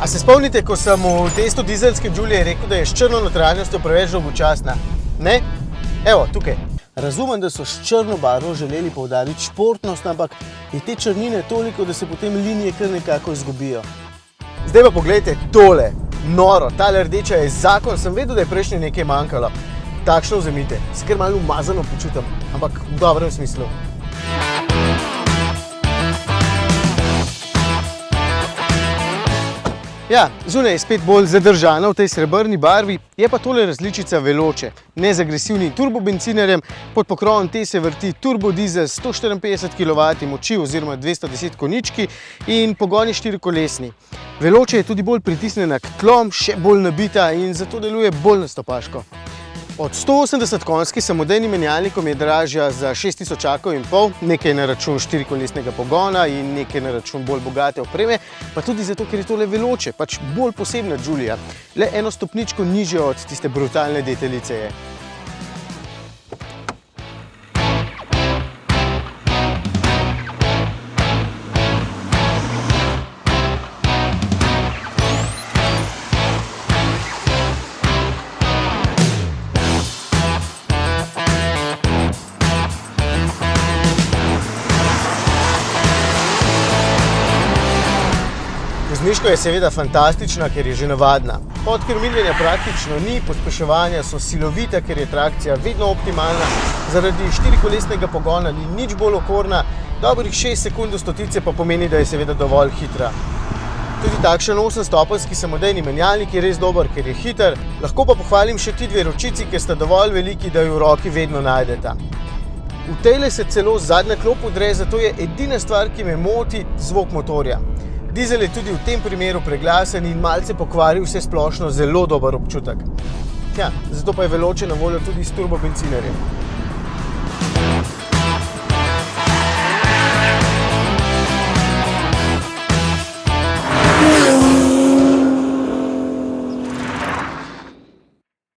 se spomnite, ko sem v testu dizelske Giulie rekel, da je s črno notranjostjo preveč dolgočasna? Ne? Evo, tukaj. Razumem, da so s črno barvo želeli poudariti športnost, ampak je te črnine toliko, da se potem linije kar nekako izgubijo. Zdaj pa poglejte tole. Noro, tale rdeča je zakon, sem vedel, da je prejšnji nekaj manjkalo. Takšno vzemite, se kar malo umazano počutim, ampak v dobrem smislu. Ja, zunaj je spet bolj zadržana v tej srebrni barvi, je pa tole različica Veloce. Ne z agresivnim turbobencinerjem, pod pokrovom te se vrti turbodizel 154 kW moči oziroma 210 konjički in pogon je štirikolesni. Veloce je tudi bolj pritisnjena k tlom, še bolj nabita in zato deluje bolj nastopaško. Od 180 konjskih samodejnim menjalnikom je dražja za 6500 €, nekaj na račun štirikolesnega pogona in nekaj na račun bolj bogate opreme, pa tudi zato, ker je tole Veloce, pač bolj posebna Giulia. Le eno stopničko nižje od tiste brutalne deteljice je. Vozniško je seveda fantastična, ker je že navadna. Podkrmiljenja praktično ni, pospeševanja so silovita, ker je trakcija vedno optimalna, zaradi štirikolesnega pogona ni nič bolj okorna, dobrih 6 sekund do stotice pa pomeni, da je seveda dovolj hitra. Tudi takšen 8-stopenjski samodejni menjalnik je res dober, ker je hiter, lahko pa pohvalim še ti dve ročici, ker sta dovolj veliki, da ju v roki vedno najdeta. V tejle se celo zadnja klop udre, zato je edina stvar, ki me moti, zvok motorja. Dizel je tudi v tem primeru preglasen in malce pokvari vse splošno zelo dober občutek. Ja, zato pa je Veloce na voljo tudi s turbobencinerjem.